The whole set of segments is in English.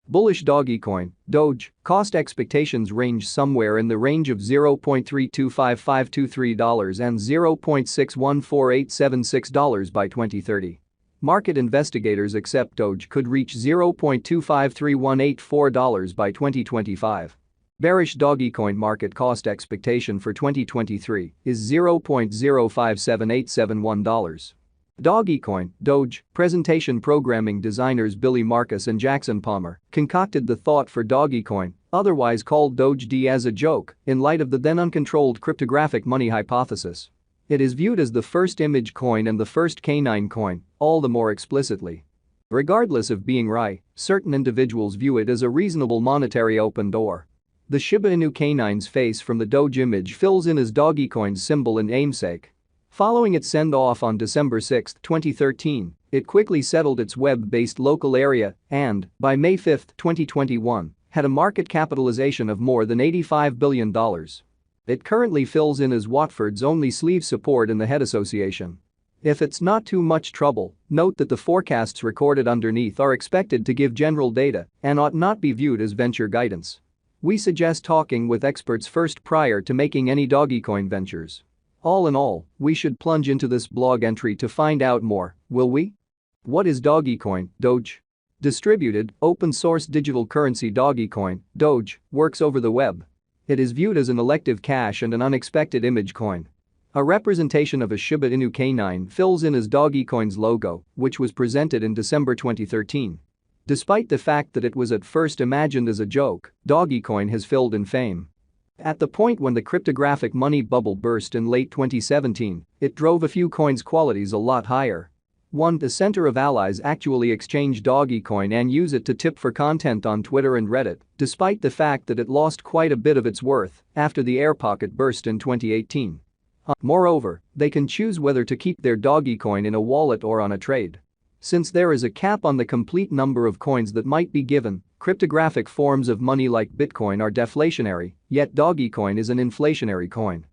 Bullish Dogecoin, Doge, cost expectations range somewhere in the range of $0.325523 and $0.614876 by 2030. Market investigators accept Doge could reach $0.253184 by 2025. Bearish Dogecoin market cost expectation for 2023 is $0.057871. Dogecoin, Doge, presentation programming designers Billy Marcus and Jackson Palmer concocted the thought for Dogecoin, otherwise called Doge D, as a joke, in light of the then uncontrolled cryptographic money hypothesis. It is viewed as the first image coin and the first canine coin, all the more explicitly. Regardless of being right, certain individuals view it as a reasonable monetary open door. The Shiba Inu canine's face from the Doge image fills in as Dogecoin's symbol and namesake. Following its send-off on December 6, 2013, it quickly settled its web-based local area and, by May 5, 2021, had a market capitalization of more than $85 billion. It currently fills in as Watford's only sleeve support in the head association. If it's not too much trouble, note that the forecasts recorded underneath are expected to give general data and ought not be viewed as venture guidance. We suggest talking with experts first prior to making any Dogecoin ventures. All in all, we should plunge into this blog entry to find out more, will we? What is Dogecoin, Doge? Distributed, open-source digital currency Dogecoin, Doge, works over the web. It is viewed as an elective cash and an unexpected image coin. A representation of a Shiba Inu canine fills in as Dogecoin's logo, which was presented in December 2013. Despite the fact that it was at first imagined as a joke, Dogecoin has filled in fame. At the point when the cryptographic money bubble burst in late 2017, it drove a few coins' qualities a lot higher. 1. The center of allies actually exchange Dogecoin and use it to tip for content on Twitter and Reddit, despite the fact that it lost quite a bit of its worth after the air pocket burst in 2018. Moreover, they can choose whether to keep their Dogecoin in a wallet or on a trade. Since there is a cap on the complete number of coins that might be given, cryptographic forms of money like Bitcoin are deflationary, yet Dogecoin is an inflationary coin.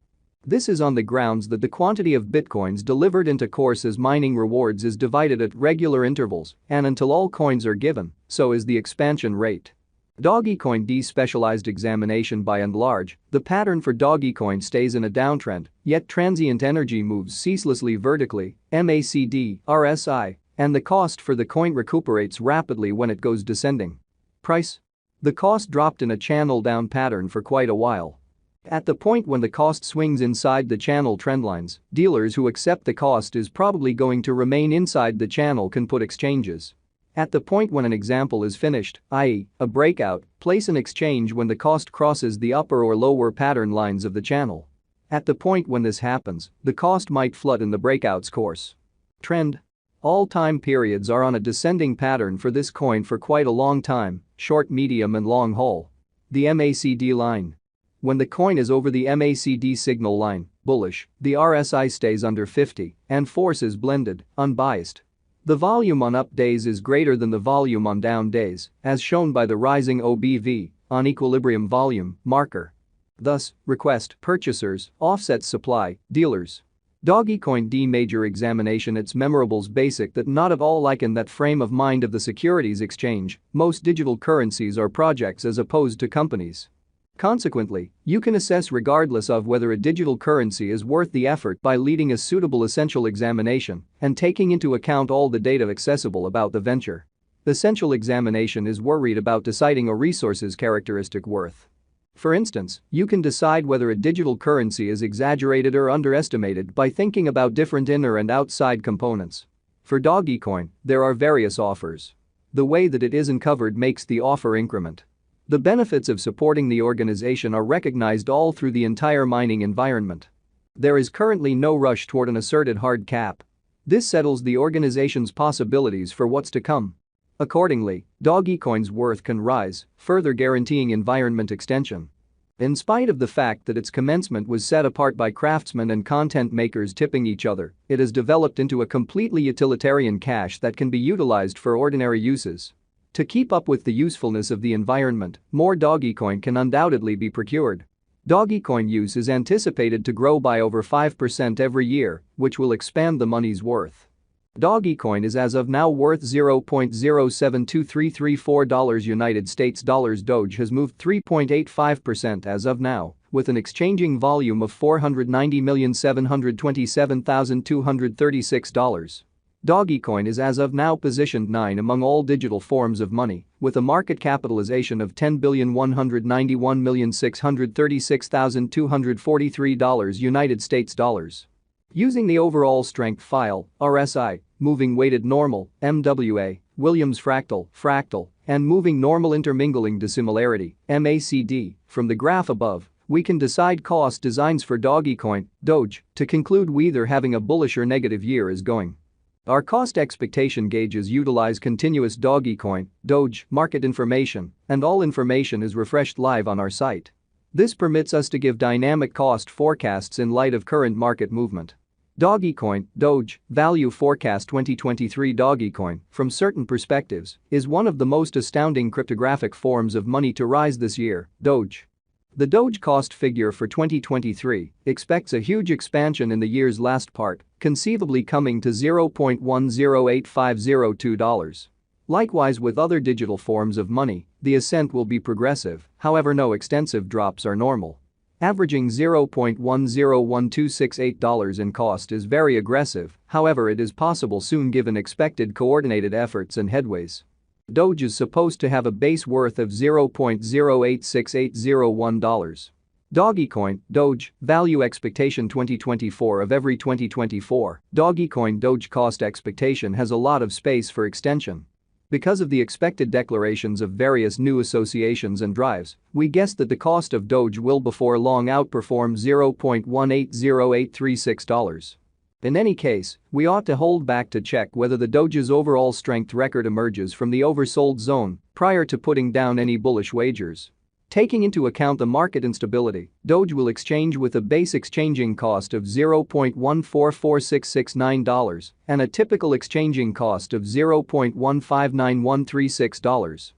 This is on the grounds that the quantity of Bitcoins delivered into course as mining rewards is divided at regular intervals, and until all coins are given, so is the expansion rate. Dogecoin despecialized examination. By and large, the pattern for Dogecoin stays in a downtrend, yet transient energy moves ceaselessly vertically, MACD, RSI, and the cost for the coin recuperates rapidly when it goes descending. Price? The cost dropped in a channel down pattern for quite a while. At the point when the cost swings inside the channel trendlines, dealers who accept the cost is probably going to remain inside the channel can put exchanges. At the point when an example is finished, i.e., a breakout, place an exchange when the cost crosses the upper or lower pattern lines of the channel. At the point when this happens, the cost might flood in the breakout's course. Trend. All time periods are on a descending pattern for this coin for quite a long time, short, medium and long haul. The MACD line. When the coin is over the MACD signal line, bullish, the RSI stays under 50 and force is blended, unbiased. The volume on up days is greater than the volume on down days, as shown by the rising OBV, on equilibrium volume, marker. Thus, request purchasers offsets supply, dealers. Dogecoin D major examination. Its memorables basic that not of all like in that frame of mind of the securities exchange, most digital currencies are projects as opposed to companies. Consequently, you can assess regardless of whether a digital currency is worth the effort by leading a suitable essential examination and taking into account all the data accessible about the venture. Essential examination is worried about deciding a resource's characteristic worth. For instance, you can decide whether a digital currency is exaggerated or underestimated by thinking about different inner and outside components. For Dogecoin, there are various offers. The way that it is uncovered makes the offer increment. The benefits of supporting the organization are recognized all through the entire mining environment. There is currently no rush toward an asserted hard cap. This settles the organization's possibilities for what's to come. Accordingly, Dogecoin's worth can rise, further guaranteeing environment extension. In spite of the fact that its commencement was set apart by craftsmen and content makers tipping each other, it has developed into a completely utilitarian cash that can be utilized for ordinary uses. To keep up with the usefulness of the environment, more Dogecoin can undoubtedly be procured. Dogecoin use is anticipated to grow by over 5% every year, which will expand the money's worth. Dogecoin is as of now worth $0.072334 United States dollars. Doge has moved 3.85% as of now, with an exchanging volume of $490,727,236. Dogecoin is as of now positioned 9 among all digital forms of money, with a market capitalization of $10,191,636,243 United States dollars. Using the overall strength file, RSI, moving weighted normal, MWA, Williams fractal, and moving normal intermingling dissimilarity, MACD, from the graph above, we can decide cost designs for Dogecoin, Doge, to conclude whether having a bullish or negative year is going. Our cost expectation gauges utilize continuous Dogecoin, Doge, market information, and all information is refreshed live on our site. This permits us to give dynamic cost forecasts in light of current market movement. Dogecoin, Doge, Value Forecast 2023. Dogecoin, from certain perspectives, is one of the most astounding cryptographic forms of money to rise this year, Doge. The Doge cost figure for 2023 expects a huge expansion in the year's last part, conceivably coming to $0.108502. Likewise with other digital forms of money, the ascent will be progressive, however no extensive drops are normal. Averaging $0.101268 in cost is very aggressive, however it is possible soon given expected coordinated efforts and headways. Doge is supposed to have a base worth of $0.086801. Dogecoin, Doge, Value Expectation 2024. Of every 2024, Dogecoin Doge cost expectation has a lot of space for extension. Because of the expected declarations of various new associations and drives, we guess that the cost of Doge will before long outperform $0.180836. In any case, we ought to hold back to check whether the Doge's overall strength record emerges from the oversold zone prior to putting down any bullish wagers. Taking into account the market instability, Doge will exchange with a base exchanging cost of $0.144669 and a typical exchanging cost of $0.159136.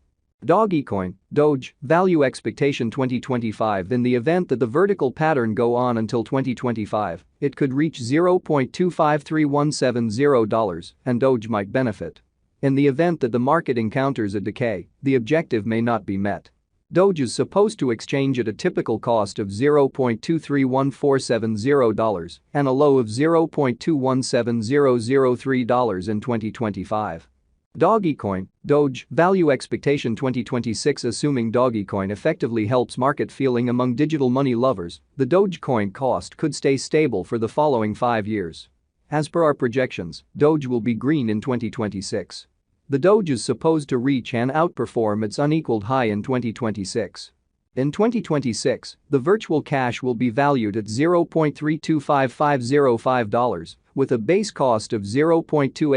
Dogecoin, Doge, Value Expectation 2025. In the event that the vertical pattern go on until 2025, it could reach $0.253170 and Doge might benefit. In the event that the market encounters a decay, the objective may not be met. Doge is supposed to exchange at a typical cost of $0.231470 and a low of $0.217003 in 2025. Dogecoin, Doge, Value Expectation 2026. Assuming Dogecoin effectively helps market feeling among digital money lovers, the Dogecoin cost could stay stable for the following 5 years. As per our projections, Doge will be green in 2026. The Doge is supposed to reach and outperform its unequaled high in 2026. In 2026, the virtual cash will be valued at $0.325505, with a base cost of $0.28.